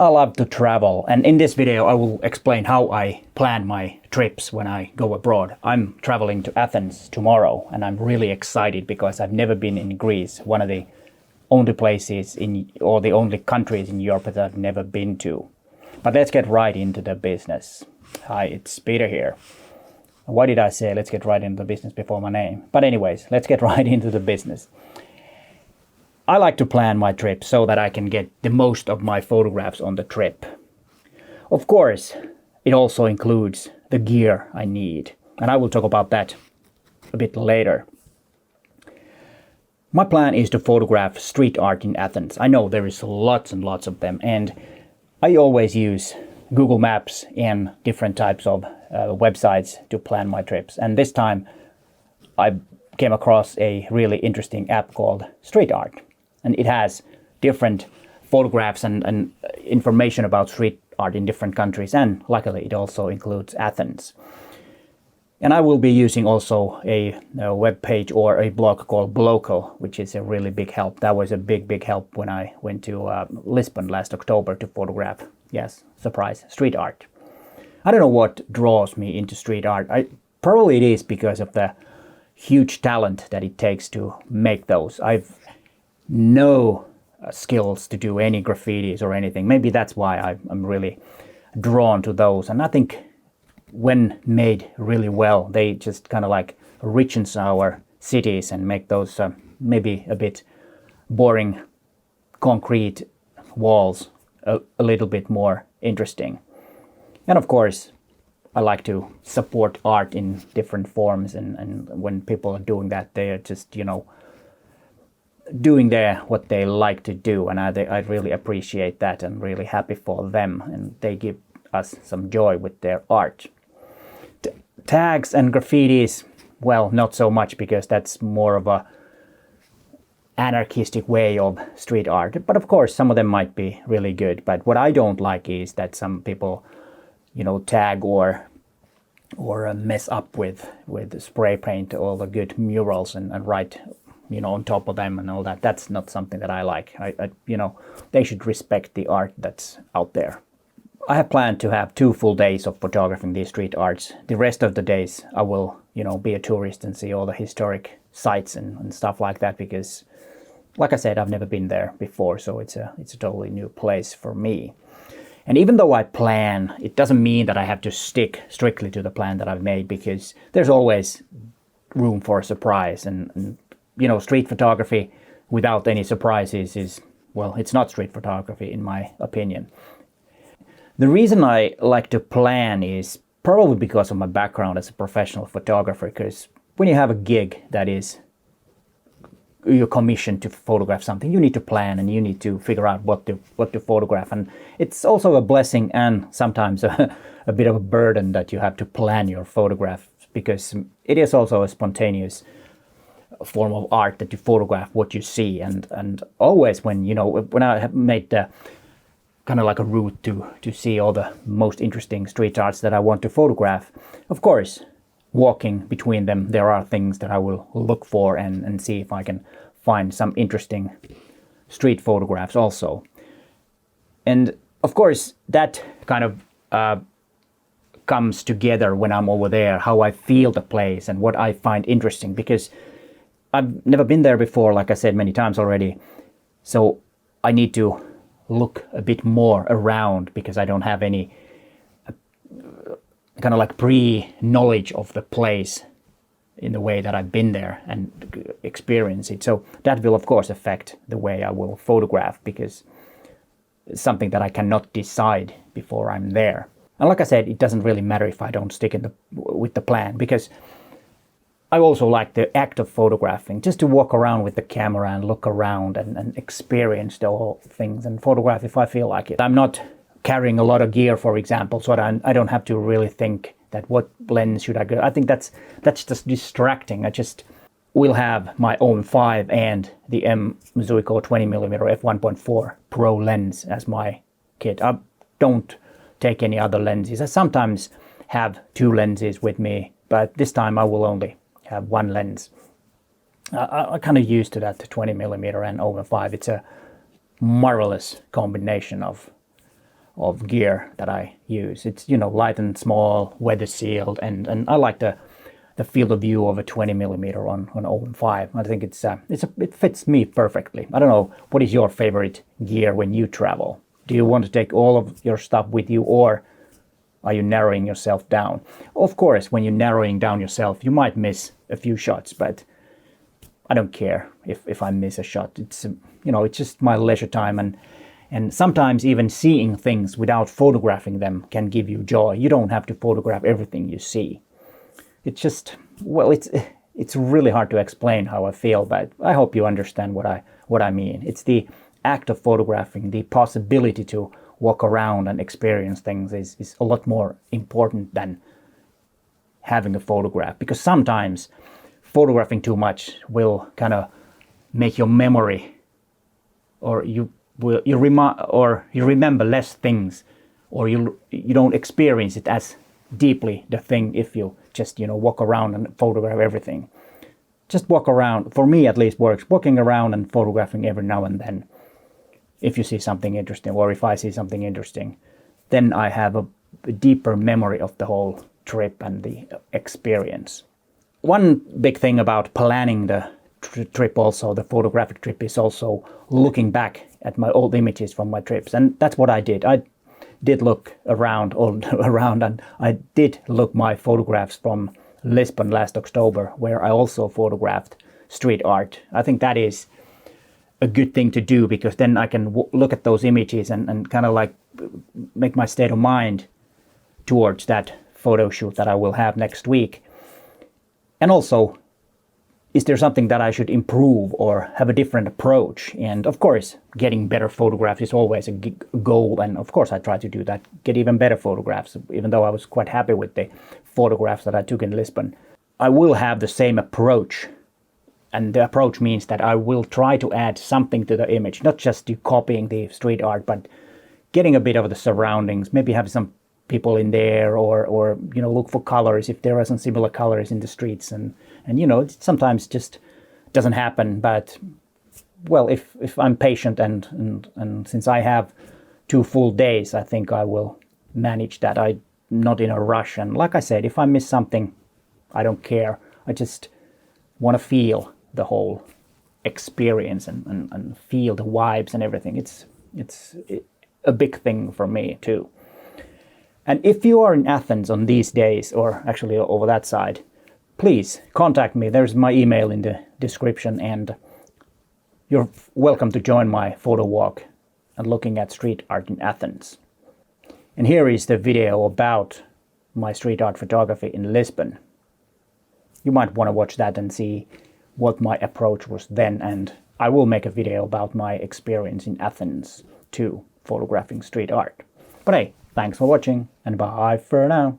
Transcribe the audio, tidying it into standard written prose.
I love to travel, and in this video I will explain how I plan my trips when I go abroad. I'm traveling to Athens tomorrow, and I'm really excited because I've never been in Greece, one of the only places or the only countries in Europe that I've never been to. But let's get right into the business. Hi, it's Peter here. Why did I say let's get right into the business before my name? But anyways, let's get right into the business. I like to plan my trip so that I can get the most of my photographs on the trip. Of course, it also includes the gear I need, and I will talk about that a bit later. My plan is to photograph street art in Athens. I know there is lots and lots of them, and I always use Google Maps and different types of websites to plan my trips. And this time I came across a really interesting app called Street Art. And it has different photographs and information about street art in different countries. And luckily, it also includes Athens. And I will be using also a web page or a blog called Bloco, which is a really big help. That was a big help when I went to Lisbon last October to photograph, yes, surprise, street art. I don't know what draws me into street art. Probably it is because of the huge talent that it takes to make those. I've no skills to do any graffitis or anything. Maybe that's why I'm really drawn to those. And I think when made really well, they just kind of like richens our cities and make those maybe a bit boring concrete walls a little bit more interesting. And of course, I like to support art in different forms. And when people are doing that, they are just, doing what they like to do, and I really appreciate that and really happy for them, and they give us some joy with their art. Tags and graffitis, well, not so much, because that's more of a anarchistic way of street art, but of course some of them might be really good. But what I don't like is that some people tag or mess up with spray paint all the good murals and write on top of them and all that. That's not something that I like. They should respect the art that's out there. I have planned to have 2 full days of photographing these street arts. The rest of the days I will, be a tourist and see all the historic sites and stuff like that, because like I said, I've never been there before, so it's a totally new place for me. And even though I plan, it doesn't mean that I have to stick strictly to the plan that I've made, because there's always room for a surprise. And street photography without any surprises is, well, it's not street photography in my opinion. The reason I like to plan is probably because of my background as a professional photographer, because when you have a gig that is you're commissioned to photograph something, you need to plan and you need to figure out what to photograph. And it's also a blessing and sometimes a bit of a burden that you have to plan your photographs, because it is also a spontaneous form of art that you photograph what you see. And always when I have made the kind of like a route to see all the most interesting street arts that I want to photograph, of course walking between them, there are things that I will look for and see if I can find some interesting street photographs also. And of course that kind of comes together when I'm over there, how I feel the place and what I find interesting, because I've never been there before, like I said many times already. So I need to look a bit more around, because I don't have any kind of like pre-knowledge of the place in the way that I've been there and experience it. So that will of course affect the way I will photograph, because it's something that I cannot decide before I'm there. And like I said, it doesn't really matter if I don't stick with the plan, because I also like the act of photographing, just to walk around with the camera and look around and experience the whole things and photograph if I feel like it. I'm not carrying a lot of gear, for example, so I don't have to really think that what lens should I go. I think that's just distracting. I just will have my own 5 and the Zuiko 20mm f1.4 Pro lens as my kit. I don't take any other lenses. I sometimes have 2 lenses with me, but this time I will only have 1 lens. I kind of used to that 20mm and over 5. It's a marvelous combination of of gear that I use. It's, you know, light and small, weather sealed, and I like the field of view of a 20mm on 0.5. I think it fits me perfectly. I don't know, what is your favorite gear when you travel? Do you want to take all of your stuff with you, or are you narrowing yourself down? Of course, when you're narrowing down yourself, you might miss a few shots, but I don't care if I miss a shot. It's, you know, it's just my leisure time, and sometimes even seeing things without photographing them can give you joy. You don't have to photograph everything you see. It's just, well, it's really hard to explain how I feel, but I hope you understand what I mean. It's the act of photographing, the possibility to walk around and experience things is a lot more important than having a photograph, because sometimes photographing too much will kind of make your memory, or you remember less things, or you don't experience it as deeply, the thing, if you just, you know, walk around and photograph everything. Just walk around, for me at least, works walking around and photographing every now and then. If you see something interesting, or if I see something interesting, then I have a deeper memory of the whole trip and the experience. One big thing about planning the trip, also the photographic trip, is also looking back at my old images from my trips, and that's what I did. I did look around and I did look my photographs from Lisbon last October, where I also photographed street art. I think that is a good thing to do, because then I can look at those images and kind of like make my state of mind towards that photo shoot that I will have next week. And also, is there something that I should improve or have a different approach? And of course, getting better photographs is always a goal. And of course, I try to do that, get even better photographs, even though I was quite happy with the photographs that I took in Lisbon. I will have the same approach. And the approach means that I will try to add something to the image, not just to copying the street art, but getting a bit of the surroundings, maybe have some people in there, or you know, look for colors if there are some similar colors in the streets, and you know, it sometimes just doesn't happen. But well, if I'm patient and since I have 2 full days, I think I will manage that. I'm not in a rush, and like I said, if I miss something, I don't care. I just want to feel the whole experience and feel the vibes and everything. It's a big thing for me too. And if you are in Athens on these days, or actually over that side, please contact me. There's my email in the description, and you're welcome to join my photo walk and looking at street art in Athens. And here is the video about my street art photography in Lisbon. You might want to watch that and see what my approach was then, and I will make a video about my experience in Athens too, photographing street art. But hey, thanks for watching, and bye for now.